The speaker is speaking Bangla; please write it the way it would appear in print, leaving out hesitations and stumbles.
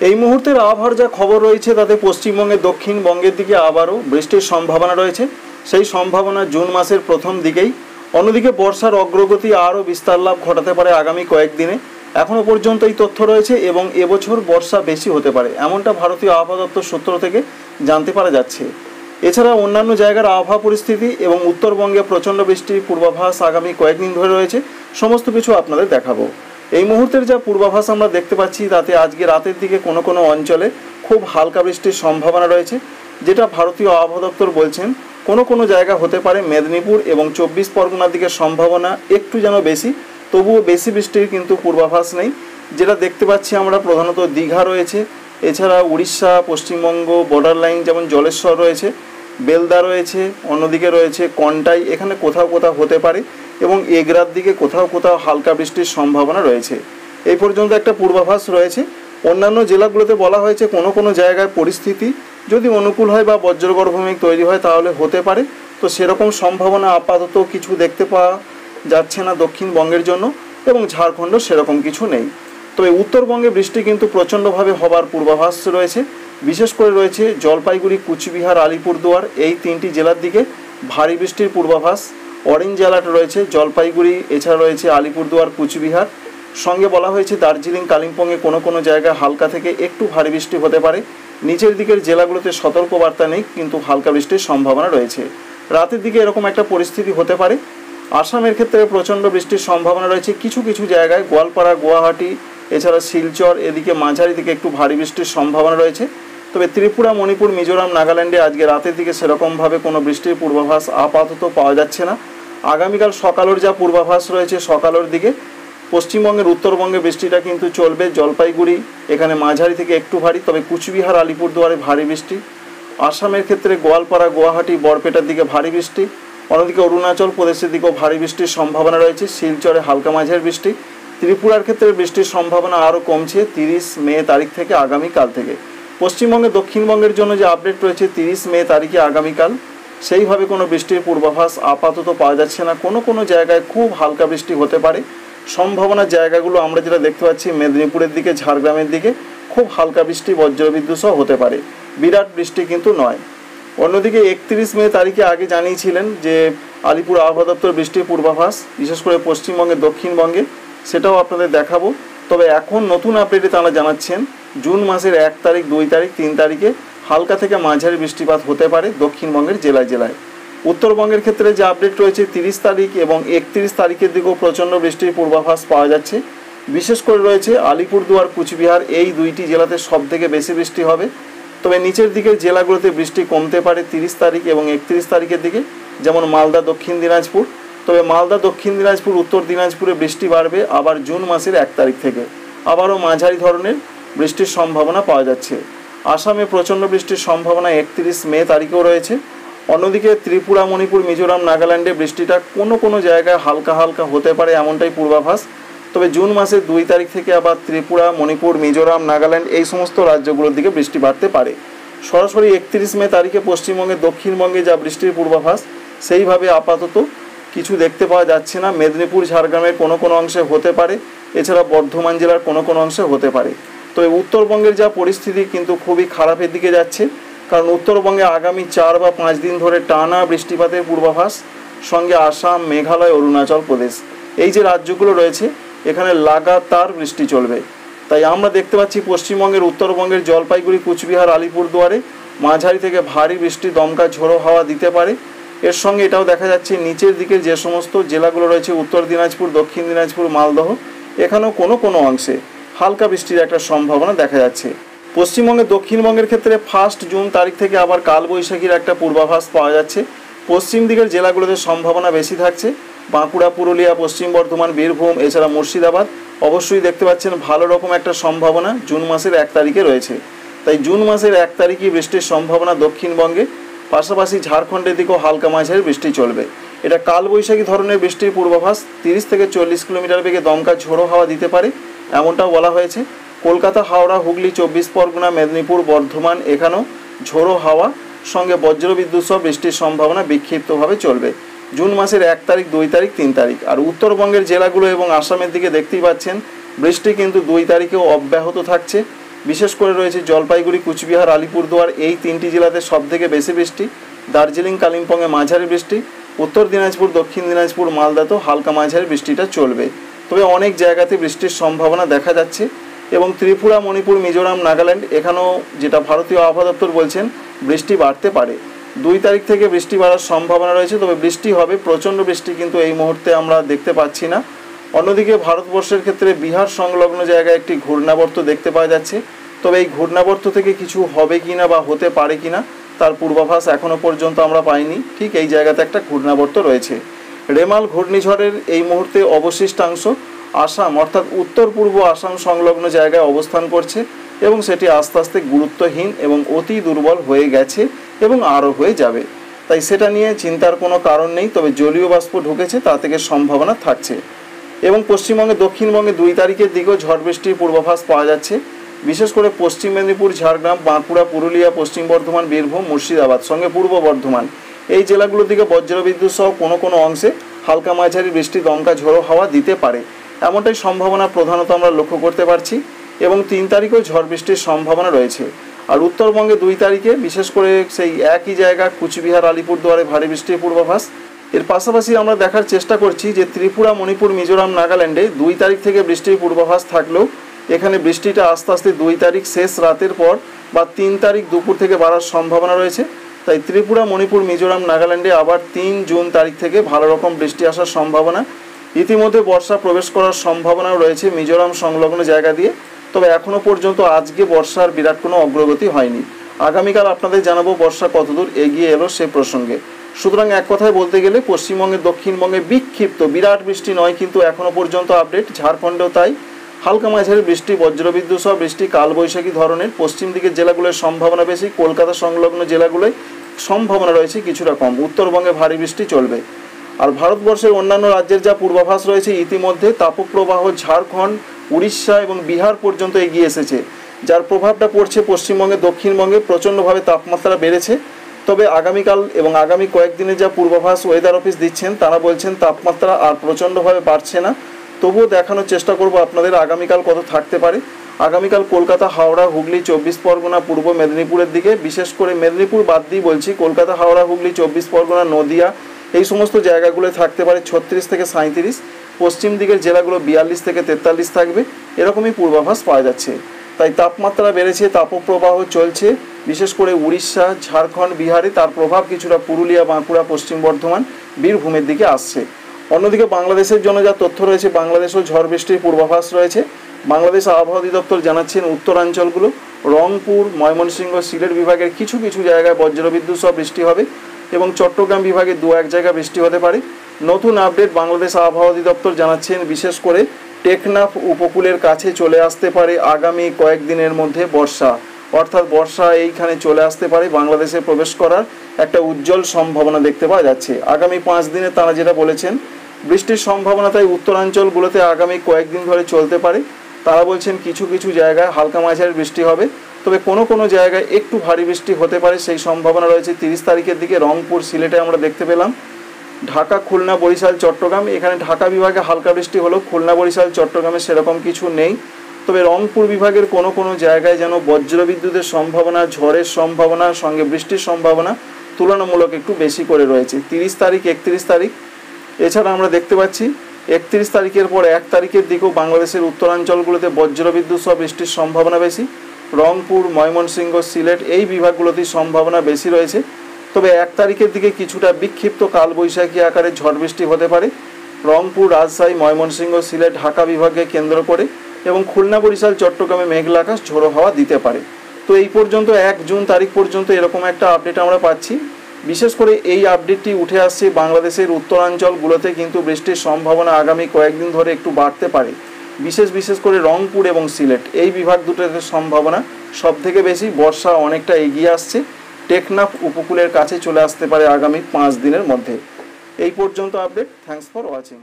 এই মুহূর্তের আবহাওয়ার যা খবর রয়েছে তাতে পশ্চিমবঙ্গের দক্ষিণবঙ্গের দিকে আবারও বৃষ্টির সম্ভাবনা রয়েছে। সেই সম্ভাবনা জুন মাসের প্রথম দিকেই। অন্যদিকে বর্ষার অগ্রগতি আরও বিস্তার লাভ ঘটাতে পারে আগামী কয়েকদিনে। এখনও পর্যন্ত এই তথ্য রয়েছে এবং এবছর বর্ষা বেশি হতে পারে, এমনটা ভারতীয় আবহাওয়া দপ্তর সূত্র থেকে জানতে পারা যাচ্ছে। এছাড়া অন্যান্য জায়গার আবহাওয়া পরিস্থিতি এবং উত্তরবঙ্গে প্রচণ্ড বৃষ্টির পূর্বাভাস আগামী কয়েকদিন ধরে রয়েছে, সমস্ত কিছু আপনাদের দেখাবো। এই মুহূর্তের যা পূর্বাভাস আমরা দেখতে পাচ্ছি তাতে আজকে রাতের দিকে কোনো কোনো অঞ্চলে খুব হালকা বৃষ্টির সম্ভাবনা রয়েছে, যেটা ভারতীয় আবহাওয়া দপ্তর বলছেন কোনো কোনো জায়গা হতে পারে মেদিনীপুর এবং 24 পরগনার দিকে সম্ভাবনা একটু যেন বেশি, তবুও বেশি বৃষ্টির কিন্তু পূর্বাভাস নেই। যেটা দেখতে পাচ্ছি আমরা প্রধানত দীঘা রয়েছে, এছাড়া উড়িষ্যা, পশ্চিমবঙ্গ বর্ডার লাইন যেমন জলেশ্বর রয়েছে, বেলদা রয়েছে, অন্যদিকে রয়েছে কন্টাই, এখানে কোথাও কোথাও হতে পারে এবং এগরার দিকে কোথাও কোথাও হালকা বৃষ্টির সম্ভাবনা রয়েছে। এই পর্যন্ত একটা পূর্বাভাস রয়েছে। অন্যান্য জেলাগুলোতে বলা হয়েছে কোনো কোনো জায়গায় পরিস্থিতি যদি অনুকূল হয় বা বজ্রগর্ভ মেঘ তৈরি হয় তাহলে হতে পারে। তো সেরকম সম্ভাবনা আপাতত কিছু দেখতে পাওয়া যাচ্ছে না দক্ষিণবঙ্গের জন্য, এবং ঝাড়খণ্ড সেরকম কিছু নেই। তবে উত্তরবঙ্গে বৃষ্টি কিন্তু প্রচণ্ডভাবে হবার পূর্বাভাস রয়েছে। বিশেষ করে রয়েছে জলপাইগুড়ি, কুচবিহার, আলিপুরদুয়ার এই তিনটি জেলার দিকে ভারী বৃষ্টির পূর্বাভাস। অরেঞ্জ অ্যালার্ট রয়েছে জলপাইগুড়ি, এছাড়া রয়েছে আলিপুরদুয়ার, কুচবিহার। সঙ্গে বলা হয়েছে দার্জিলিং, কালিম্পংয়ে কোনো কোনো জায়গায় হালকা থেকে একটু ভারী বৃষ্টি হতে পারে। নিচের দিকের জেলাগুলোতে সতর্কবার্তা নেই, কিন্তু হালকা বৃষ্টির সম্ভাবনা রয়েছে। রাতের দিকে এরকম একটা পরিস্থিতি হতে পারে। আসামের ক্ষেত্রে প্রচণ্ড বৃষ্টির সম্ভাবনা রয়েছে কিছু কিছু জায়গায়, গোয়ালপাড়া, গুয়াহাটি, এছাড়া শিলচর এদিকে মাঝারি থেকে একটু ভারী বৃষ্টির সম্ভাবনা রয়েছে। তবে ত্রিপুরা, মণিপুর, মিজোরাম, নাগাল্যান্ডে আজকে রাতের দিকে সেরকমভাবে কোনো বৃষ্টির পূর্বাভাস আপাতত পাওয়া যাচ্ছে না। আগামীকাল সকালের যা পূর্বাভাস রয়েছে, সকালের দিকে পশ্চিমবঙ্গের উত্তরবঙ্গে বৃষ্টিটা কিন্তু চলবে। জলপাইগুড়ি এখানে মাঝারি থেকে একটু ভারী, তবে কুচবিহার, আলিপুরদুয়ারে ভারী বৃষ্টি। আসামের ক্ষেত্রে গোয়ালপাড়া, গুয়াহাটি, বরপেটার দিকে ভারী বৃষ্টি। অন্যদিকে অরুণাচল প্রদেশের দিকেও ভারী বৃষ্টির সম্ভাবনা রয়েছে, শিলচরে হালকা মাঝারি বৃষ্টি। ত্রিপুরার ক্ষেত্রে বৃষ্টির সম্ভাবনা আরও কমছে 30 মে তারিখ থেকে, আগামীকাল থেকে। পশ্চিমবঙ্গে দক্ষিণবঙ্গের জন্য যে আপডেট রয়েছে 30 মে তারিখে আগামীকাল, সেইভাবে কোনো বৃষ্টির পূর্বাভাস আপাতত পাওয়া যাচ্ছে না। কোনো কোনো জায়গায় খুব হালকা বৃষ্টি হতে পারে। সম্ভাবনার জায়গাগুলো আমরা যেটা দেখতে পাচ্ছি মেদিনীপুরের দিকে, ঝাড়গ্রামের দিকে খুব হালকা বৃষ্টি, বজ্রবিদ্যুৎ সহ হতে পারে, বিরাট বৃষ্টি কিন্তু নয়। অন্যদিকে 31 মে তারিখে আগে জানিয়েছিলেন যে আলিপুর আবহাওয়া দপ্তর বৃষ্টির পূর্বাভাস, বিশেষ করে পশ্চিমবঙ্গে, দক্ষিণবঙ্গে, সেটাও আপনাদের দেখাবো। তবে এখন নতুন আপডেটে তারা জানাচ্ছেন জুন মাসের 1 তারিখ, 2 তারিখ, 3 তারিখে হালকা থেকে মাঝারি বৃষ্টিপাত হতে পারে দক্ষিণবঙ্গের জেলায় জেলায়। উত্তরবঙ্গের ক্ষেত্রে যে আপডেট রয়েছে 30 তারিখ এবং 31 তারিখের দিকেও প্রচণ্ড বৃষ্টির পূর্বাভাস পাওয়া যাচ্ছে। বিশেষ করে রয়েছে আলিপুরদুয়ার, কুচবিহার এই দুইটি জেলাতে সব থেকে বেশি বৃষ্টি হবে। তবে নিচের দিকের জেলাগুলোতে বৃষ্টি কমতে পারে 30 তারিখ এবং 31 তারিখের দিকে, যেমন মালদা, দক্ষিণ দিনাজপুর। তবে মালদা, দক্ষিণ দিনাজপুর, উত্তর দিনাজপুরে বৃষ্টি বাড়বে আবার জুন মাসের 1 তারিখ থেকে। আবারও মাঝারি ধরনের বৃষ্টির সম্ভাবনা পাওয়া যাচ্ছে। আসামে প্রচণ্ড বৃষ্টির সম্ভাবনা 31 মে তারিখেও রয়েছে। অন্যদিকে ত্রিপুরা, মণিপুর, মিজোরাম, নাগাল্যান্ডে বৃষ্টিটা কোনো কোনো জায়গায় হালকা হালকা হতে পারে, এমনটাই পূর্বাভাস। তবে জুন মাসের 2 তারিখ থেকে আবার ত্রিপুরা, মণিপুর, মিজোরাম, নাগাল্যান্ড এই সমস্ত রাজ্যগুলোর দিকে বৃষ্টি বাড়তে পারে। সরাসরি 31 মে তারিখে পশ্চিমবঙ্গে, দক্ষিণবঙ্গে যা বৃষ্টির পূর্বাভাস, সেইভাবে আপাতত কিছু দেখতে পাওয়া যাচ্ছে না। মেদিনীপুর, ঝাড়গ্রামের কোনো কোনো অংশে হতে পারে, এছাড়া বর্ধমান জেলার কোনো কোনো অংশে হতে পারে। তবে উত্তরবঙ্গের যা পরিস্থিতি কিন্তু খুবই খারাপের দিকে যাচ্ছে, কারণ উত্তরবঙ্গে আগামী 4 বা 5 দিন ধরে টানা বৃষ্টিপাতের পূর্বাভাস। সঙ্গে আসাম, মেঘালয়, অরুণাচল প্রদেশ এই যে রাজ্যগুলো রয়েছে, এখানে লাগাতার বৃষ্টি চলবে। তাই আমরা দেখতে পাচ্ছি পশ্চিমবঙ্গের, উত্তরবঙ্গের জলপাইগুড়ি, কুচবিহার, আলিপুরদুয়ারে মাঝারি থেকে ভারী বৃষ্টি, দমকা ঝোড়ো হাওয়া দিতে পারে। এর সঙ্গে এটাও দেখা যাচ্ছে নিচের দিকের যে সমস্ত জেলাগুলো রয়েছে, উত্তর দিনাজপুর, দক্ষিণ দিনাজপুর, মালদহ, এখানেও কোনো কোনো অংশে হালকা বৃষ্টির একটা সম্ভাবনা দেখা যাচ্ছে। পশ্চিমবঙ্গে, দক্ষিণবঙ্গের ক্ষেত্রে 1 জুন তারিখ থেকে আবার কালবৈশাখীর একটা পূর্বাভাস পাওয়া যাচ্ছে। পশ্চিম দিকের জেলাগুলোতে সম্ভাবনা বেশি থাকছে, বাঁকুড়া, পুরুলিয়া, পশ্চিম বর্ধমান, বীরভূম, এছাড়া মুর্শিদাবাদ। অবশ্যই দেখতে পাচ্ছেন ভালো রকম একটা সম্ভাবনা জুন মাসের 1 তারিখে রয়েছে। তাই জুন মাসের 1 তারিখই বৃষ্টির সম্ভাবনা দক্ষিণবঙ্গে। পাশাপাশি ঝাড়খণ্ডের দিকেও হালকা মাঝারি বৃষ্টি চলবে। এটা কালবৈশাখী ধরনের বৃষ্টির পূর্বাভাস। 30 থেকে 40 কিলোমিটার বেগে দমকা ঝোড়ো হাওয়া দিতে পারে, এমনটাও বলা হয়েছে। কলকাতা, হাওড়া, হুগলি, 24 পরগনা, মেদিনীপুর, বর্ধমান এখানেও ঝোড়ো হাওয়া সঙ্গে বজ্রবিদ্যুৎ সহ বৃষ্টির সম্ভাবনা বিক্ষিপ্তভাবে চলবে জুন মাসের 1 তারিখ, 2 তারিখ, 3 তারিখ। আর উত্তরবঙ্গের জেলাগুলো এবং আসামের দিকে দেখতেই পাচ্ছেন বৃষ্টি কিন্তু 2 তারিখেও অব্যাহত থাকছে। বিশেষ করে রয়েছে জলপাইগুড়ি, কুচবিহার, আলিপুরদুয়ার এই 3টি জেলাতে সবথেকে বেশি বৃষ্টি। দার্জিলিং, কালিম্পংয়ে মাঝারি বৃষ্টি। উত্তর দিনাজপুর, দক্ষিণ দিনাজপুর, মালদাতেও হালকা মাঝারি বৃষ্টিটা চলবে। তবে অনেক জায়গাতে বৃষ্টির সম্ভাবনা দেখা যাচ্ছে। এবং ত্রিপুরা, মণিপুর, মিজোরাম, নাগাল্যান্ড এখানেও যেটা ভারতীয় আবহাওয়া দপ্তর বলছেন বৃষ্টি বাড়তে পারে। 2 তারিখ থেকে বৃষ্টি বাড়ার সম্ভাবনা রয়েছে। তবে বৃষ্টি হবে, প্রচণ্ড বৃষ্টি কিন্তু এই মুহূর্তে আমরা দেখতে পাচ্ছি না। অন্যদিকে ভারতবর্ষের ক্ষেত্রে বিহার সংলগ্ন জায়গায় একটি ঘূর্ণাবর্ত দেখতে পাওয়া যাচ্ছে। তবে এই ঘূর্ণাবর্ত থেকে কিছু হবে কিনা বা হতে পারে কিনা তার পূর্বাভাস এখনও পর্যন্ত আমরা পাইনি। ঠিক এই জায়গাতে একটা ঘূর্ণাবর্ত রয়েছে। রেমাল ঘূর্ণিঝড়ের এই মুহূর্তে অবশিষ্টাংশ আসাম অর্থাৎ উত্তর পূর্ব আসাম সংলগ্ন জায়গায় অবস্থান করছে এবং সেটি আস্তে আস্তে গুরুত্বহীন এবং অতি দুর্বল হয়ে গেছে এবং আরও হয়ে যাবে। তাই সেটা নিয়ে চিন্তার কোনো কারণ নেই। তবে জলীয় বাষ্প ঢুকেছে, তা থেকে সম্ভাবনা থাকছে। এবং পশ্চিমবঙ্গে, দক্ষিণবঙ্গে 2 তারিখের দিকেও ঝড় বৃষ্টির পূর্বাভাস পাওয়া যাচ্ছে। বিশেষ করে পশ্চিম মেদিনীপুর, ঝাড়গ্রাম, বাঁকুড়া, পুরুলিয়া, পশ্চিম বর্ধমান, বীরভূম, মুর্শিদাবাদ সঙ্গে পূর্ব বর্ধমান এই জেলাগুলোর দিকে বজ্রবিদ্যুৎ সহ কোনো কোনো অংশে হালকা মাঝারি বৃষ্টি, দমকা ঝোড়ো হাওয়া দিতে পারে, এমনটাই সম্ভাবনা প্রধানত আমরা লক্ষ্য করতে পারছি। এবং 3 তারিখেও ঝড় বৃষ্টির সম্ভাবনা রয়েছে। আর উত্তরবঙ্গে 2 তারিখে বিশেষ করে সেই একই জায়গা কুচবিহার, আলিপুরদুয়ারে ভারী বৃষ্টির পূর্বাভাস। এর পাশাপাশি আমরা দেখার চেষ্টা করছি যে ত্রিপুরা, মণিপুর, মিজোরাম, নাগাল্যান্ডে 2 তারিখ থেকে বৃষ্টির পূর্বাভাস থাকলেও এখানে বৃষ্টিটা আস্তে আস্তে 2 তারিখ শেষ রাতের পর বা 3 তারিখ দুপুর থেকে বাড়ার সম্ভাবনা রয়েছে। তাই ত্রিপুরা, মণিপুর, মিজোরাম, নাগাল্যান্ডে আবার 3 জুন তারিখ থেকে ভালো রকম বৃষ্টি আসার সম্ভাবনা। ইতিমধ্যে বর্ষা প্রবেশ করার সম্ভাবনাও রয়েছে মিজোরাম সংলগ্ন জায়গা দিয়ে। তবে এখনও পর্যন্ত আজকে বর্ষার বিরাট কোনো অগ্রগতি হয়নি। আগামীকাল আপনাদের জানাবো বর্ষা কতদূর এগিয়ে এলো সে প্রসঙ্গে। সুতরাং এক কথায় বলতে গেলে পশ্চিমবঙ্গে, দক্ষিণবঙ্গে বিক্ষিপ্ত বিরাট বৃষ্টি নয়, কিন্তু এখনও পর্যন্ত আপডেট। ঝাড়খণ্ডেও তাই হালকা মাঝারি বৃষ্টি, বজ্রবিদ্যুৎ সহ বৃষ্টি, কালবৈশাখী ধরনের। পশ্চিম দিকের জেলাগুলোর সম্ভাবনা বেশি, কলকাতা সংলগ্ন জেলাগুলোয় সম্ভাবনা রয়েছে কিছুটা কম। উত্তরবঙ্গে ভারী বৃষ্টি চলবে। আর ভারতবর্ষের অন্যান্য রাজ্যের যা পূর্বাভাস রয়েছে, ইতিমধ্যে তাপপ্রবাহ ঝাড়খণ্ড, উড়িষ্যা এবং বিহার পর্যন্ত এগিয়ে এসেছে, যার প্রভাবটা পড়ছে পশ্চিমবঙ্গে, দক্ষিণবঙ্গে প্রচণ্ডভাবে তাপমাত্রা বেড়েছে। তবে আগামীকাল এবং আগামী কয়েকদিনে যা পূর্বাভাস ওয়েদার অফিস দিচ্ছেন, তারা বলছেন তাপমাত্রা আর প্রচণ্ডভাবে বাড়ছে না। তবুও দেখানোর চেষ্টা করব আপনাদের আগামীকাল কত থাকতে পারে। আগামীকাল কলকাতা, হাওড়া, হুগলি, 24 পরগনা, পূর্ব মেদিনীপুরের দিকে, বিশেষ করে মেদিনীপুর বাদ দিয়ে বলছি, কলকাতা, হাওড়া, হুগলি, 24 পরগনা, নদিয়া এই সমস্ত জায়গাগুলোয় থাকতে পারে 36 থেকে 37। পশ্চিম দিকের জেলাগুলো 42 থেকে 43 থাকবে, এরকমই পূর্বাভাস পাওয়া যাচ্ছে। তাই তাপমাত্রা বেড়েছে, তাপপ্রবাহ চলছে, বিশেষ করে উড়িষ্যা, ঝাড়খণ্ড, বিহারে তার প্রভাব কিছুটা পুরুলিয়া, বাঁকুড়া, পশ্চিম বর্ধমান, বীরভূমের দিকে আসছে। অন্যদিকে বাংলাদেশের জন্য যা তথ্য রয়েছে, বাংলাদেশেও ঝড় বৃষ্টির পূর্বাভাস রয়েছে। বাংলাদেশ আবহাওয়া অধিদপ্তর জানাচ্ছেন উত্তরাঞ্চলগুলো, রংপুর, ময়মনসিংহ, সিলেট বিভাগের কিছু কিছু জায়গায় বজ্রবিদ্যুৎ সহ বৃষ্টি হবে এবং চট্টগ্রাম বিভাগে 2-1 জায়গায় বৃষ্টি হতে পারে। নতুন আপডেট বাংলাদেশ আবহাওয়া অধিদপ্তর জানাচ্ছেন, বিশেষ করে টেকনাফ উপকূলের কাছে চলে আসতে পারে আগামী কয়েকদিনের মধ্যে বর্ষা, অর্থাৎ বর্ষা এইখানে চলে আসতে পারে, বাংলাদেশে প্রবেশ করার একটা উজ্জ্বল সম্ভাবনা দেখতে পাওয়া যাচ্ছে। আগামী 5 দিনে তারা যেটা বলেছেন, বৃষ্টির সম্ভাবনা তাই উত্তরাঞ্চলগুলোতে আগামী কয়েকদিন ধরে চলতে পারে। তারা বলছেন কিছু কিছু জায়গায় হালকা মাঝারি বৃষ্টি হবে, তবে কোনো কোনো জায়গায় একটু ভারী বৃষ্টি হতে পারে, সেই সম্ভাবনা রয়েছে 30 তারিখের দিকে। রংপুর, সিলেটে আমরা দেখতে পেলাম। ঢাকা, খুলনা, বরিশাল, চট্টগ্রাম, এখানে ঢাকা বিভাগে হালকা বৃষ্টি হলেও খুলনা, বরিশাল, চট্টগ্রামে সেরকম কিছু নেই। তবে রংপুর বিভাগের কোনো কোনো জায়গায় যেন বজ্রবিদ্যুতের সম্ভাবনা, ঝড়ের সম্ভাবনা, সঙ্গে বৃষ্টির সম্ভাবনা তুলনামূলক একটু বেশি করে রয়েছে 30 তারিখ, 31 তারিখ। এছাড়া আমরা দেখতে পাচ্ছি 31 তারিখের পর 1 তারিখের দিকেও বাংলাদেশের উত্তরাঞ্চলগুলোতে বজ্রবিদ্যুৎ সহ বৃষ্টির সম্ভাবনা বেশি। রংপুর, ময়মনসিংহ, সিলেট এই বিভাগগুলোতেই সম্ভাবনা বেশি রয়েছে। তবে 1 তারিখের দিকে কিছুটা বিক্ষিপ্ত কালবৈশাখী আকারে ঝড় বৃষ্টি হতে পারে রংপুর, রাজশাহী, ময়মনসিংহ, সিলেট, ঢাকা বিভাগকে কেন্দ্র করে, এবং খুলনা, বরিশাল, চট্টগ্রামে মেঘলা আকাশ, ঝোড়ো হাওয়া দিতে পারে। তো এই পর্যন্ত 1 জুন তারিখ পর্যন্ত এরকম একটা আপডেট আমরা পাচ্ছি। বিশেষ করে এই আপডেটটি উঠে আসছে বাংলাদেশের উত্তরাঞ্চলগুলোতে কিন্তু বৃষ্টির সম্ভাবনা আগামী কয়েকদিন ধরে একটু বাড়তে পারে। বিশেষ করে রংপুর এবং সিলেট এই বিভাগ দুটোতে সম্ভাবনা সবথেকে বেশি। বর্ষা অনেকটা এগিয়ে আসছে, টেকনাফ উপকূলের কাছে চলে আসতে পারে আগামী 5 দিনের মধ্যে। এই পর্যন্ত আপডেট। Thanks for watching.